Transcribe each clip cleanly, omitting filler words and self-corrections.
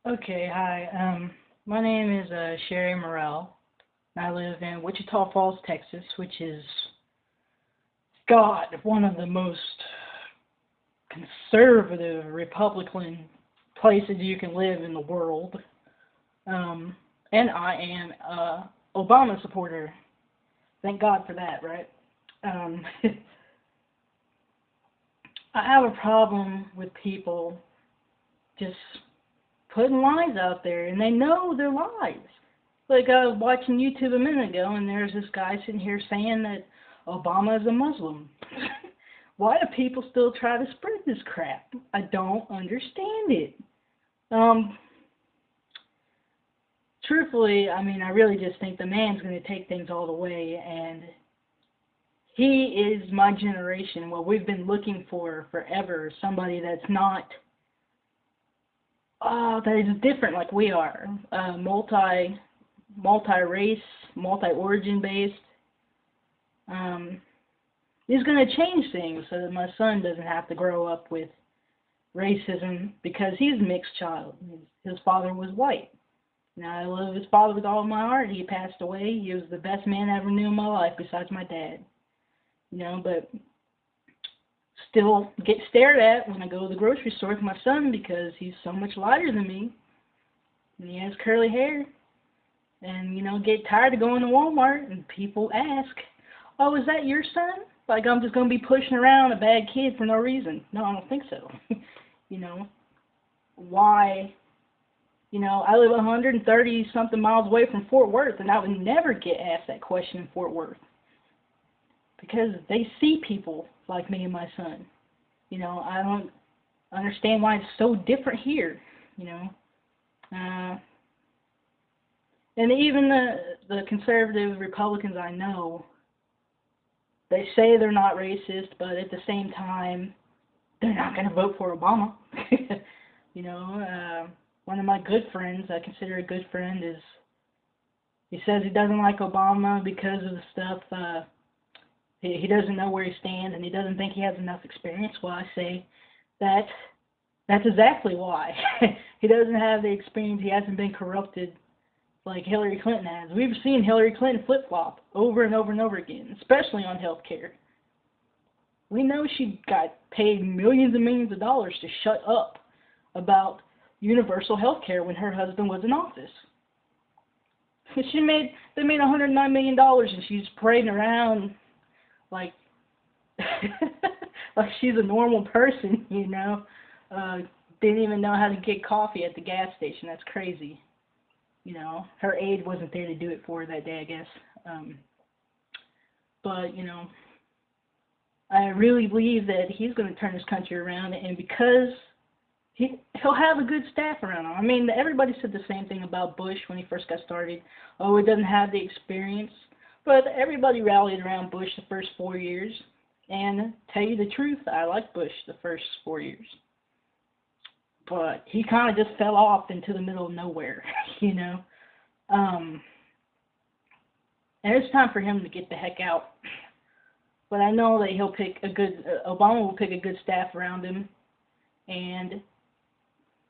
Okay, hi. My name is Sherry Morrell. I live in Wichita Falls, Texas, which is, God, one of the most conservative Republican places you can live in the world. Um, and I am a Obama supporter. Thank God for that, right? Um, I have a problem with people just putting lies out there, and they know they're lies. Like I was watching YouTube a minute ago, and there's this guy sitting here saying that Obama is a Muslim. Why do people still try to spread this crap? I don't understand it. Um, Truthfully, I mean, I really just think the man's going to take things all the way, and he is my generation. What we've been looking for forever, somebody that's not, that is different like we are, multi-race, multi-origin based. Um, he's going to change things so that my son doesn't have to grow up with racism because he's a mixed child. His father was white. Now, I love his father with all of my heart. He passed away. He was the best man I ever knew in my life besides my dad. But still get stared at when I go to the grocery store with my son because he's so much lighter than me. And he has curly hair. And, get tired of going to Walmart and people ask, oh, is that your son? Like I'm just going to be pushing around a bad kid for no reason. No, I don't think so. you know, why? I live 130 something miles away from Fort Worth, and I would never get asked that question in Fort Worth because they see people like me and my son. I don't understand why it's so different here. You know, uh, and even the conservative Republicans I know, they say they're not racist, but at the same time, they're not going to vote for Obama. you know, One of my good friends, I consider a good friend, is he says he doesn't like Obama because of the stuff. He doesn't know where he stands, and he doesn't think he has enough experience. Well, I say that that's exactly why. He doesn't have the experience. He hasn't been corrupted like Hillary Clinton has. We've seen Hillary Clinton flip-flop over and over and over again, especially on health care. We know she got paid millions and millions of dollars to shut up about universal health care when her husband was in office. They made $109 million, and she's parading around like like she's a normal person. Uh, didn't even know how to get coffee at the gas station. That's crazy. Her aide wasn't there to do it for her that day, I guess. But I really believe that he's going to turn this country around, and because he'll have a good staff around him. I mean, everybody said the same thing about Bush when he first got started. Oh, he doesn't have the experience. But everybody rallied around Bush the first 4 years. And tell you the truth, I liked Bush the first 4 years. But he kind of just fell off into the middle of nowhere, you know. Um, and it's time for him to get the heck out. But I know that Obama will pick a good staff around him, and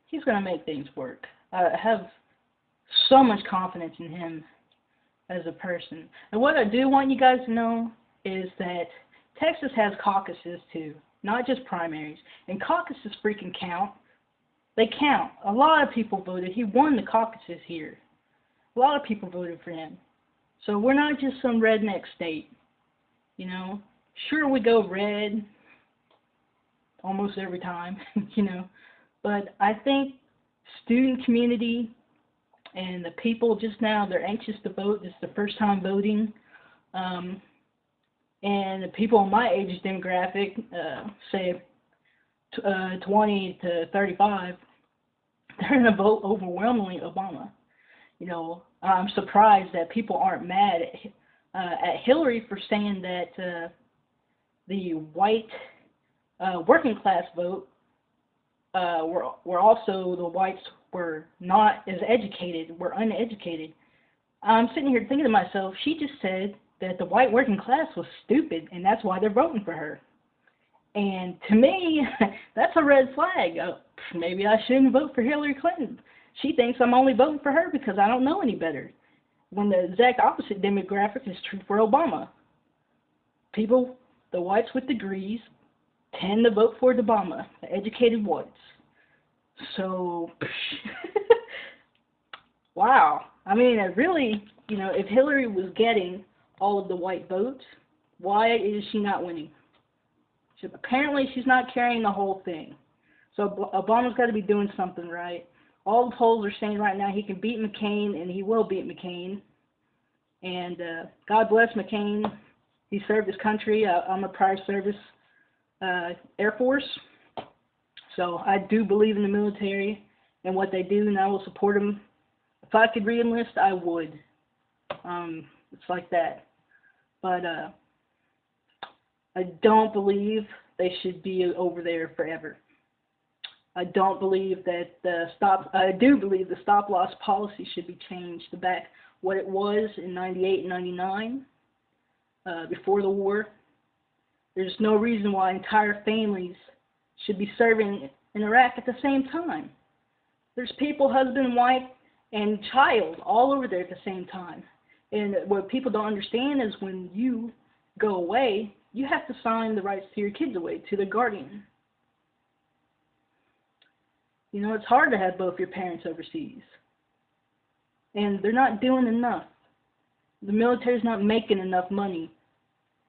he's going to make things work. I have so much confidence in him as a person. And what I do want you guys to know is that Texas has caucuses too, not just primaries. And caucuses freaking count. They count. A lot of people voted. He won the caucuses here. A lot of people voted for him. So we're not just some redneck state. Sure, we go red almost every time, but I think student community and the people just now, they're anxious to vote. This is the first time voting. And the people in my age demographic, say 20 to 35, they're going to vote overwhelmingly Obama. I'm surprised that people aren't mad at Hillary for saying that the white working class vote were also the whites were not as educated, were uneducated. I'm sitting here thinking to myself, she just said that the white working class was stupid, and that's why they're voting for her. And to me, that's a red flag. Maybe I shouldn't vote for Hillary Clinton. she thinks I'm only voting for her because I don't know any better. When the exact opposite demographic is true for Obama. People, the whites with degrees, tend to vote for Obama, the educated whites. So, wow. I mean, it really, if Hillary was getting all of the white votes, why is she not winning? Apparently, she's not carrying the whole thing. So Obama's got to be doing something right. All the polls are saying right now he can beat McCain, and he will beat McCain. And God bless McCain. He served his country. I'm a prior service Air Force. So I do believe in the military and what they do, and I will support them. If I could re-enlist, I would. It's like that. But I don't believe they should be over there forever. I don't believe that I do believe the stop-loss policy should be changed to back what it was in 98 and 99, before the war. There's no reason why entire families should be serving in Iraq at the same time. There's people, husband, wife, and child all over there at the same time. And what people don't understand is when you go away, you have to sign the rights to your kids away to the guardian. It's hard to have both your parents overseas. And they're not doing enough. The military's not making enough money.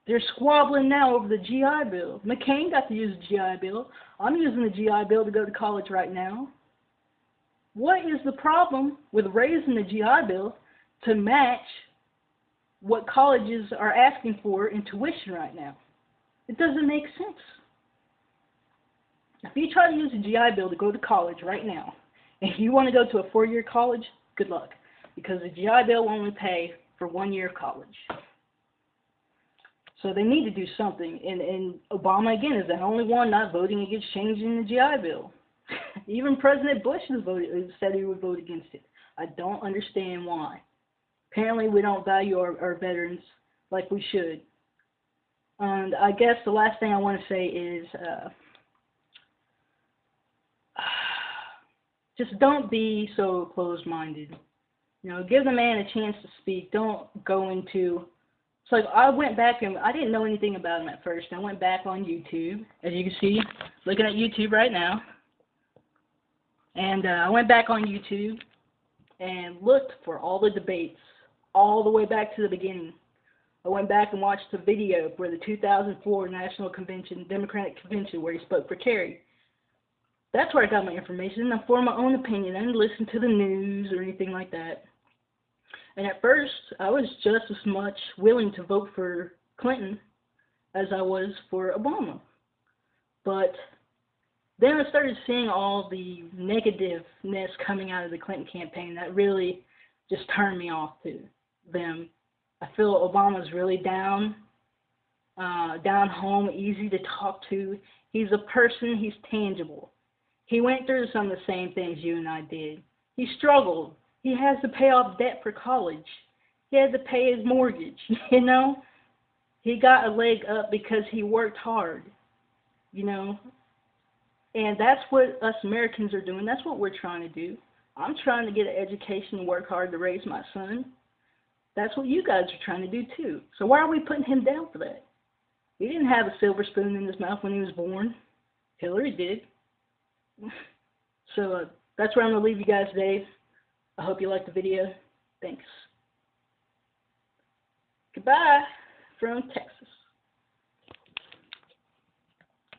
They're squabbling now over the GI Bill. McCain got to use the GI Bill. I'm using the GI Bill to go to college right now. What is the problem with raising the GI Bill to match what colleges are asking for in tuition right now? It doesn't make sense. If you try to use the GI Bill to go to college right now, and you want to go to a 4-year college, good luck. Because the GI Bill will only pay for 1 year of college. So they need to do something. And Obama, again, is the only one not voting against changing the GI Bill. Even President Bush said he would vote against it. I don't understand why. Apparently we don't value our veterans like we should. And I guess the last thing I want to say is just don't be so closed-minded. Give the man a chance to speak. Don't go into... It's like I went back and I didn't know anything about him at first. I went back on YouTube, as you can see, looking at YouTube right now. And I went back on YouTube and looked for all the debates, all the way back to the beginning. I went back and watched the video for the 2004 National Convention, Democratic Convention, where he spoke for Kerry. That's where I got my information. I formed my own opinion. I didn't listen to the news or anything like that. And at first, I was just as much willing to vote for Clinton as I was for Obama. But then I started seeing all the negativeness coming out of the Clinton campaign that really just turned me off to them. I feel Obama's really down home, easy to talk to. He's a person, he's tangible. He went through some of the same things you and I did. He struggled. He has to pay off debt for college. He had to pay his mortgage, He got a leg up because he worked hard, And that's what us Americans are doing. That's what we're trying to do. I'm trying to get an education and work hard to raise my son. That's what you guys are trying to do too. So why are we putting him down for that? He didn't have a silver spoon in his mouth when he was born. Hillary did. So that's where I'm going to leave you guys today. I hope you liked the video. Thanks. Goodbye from Texas.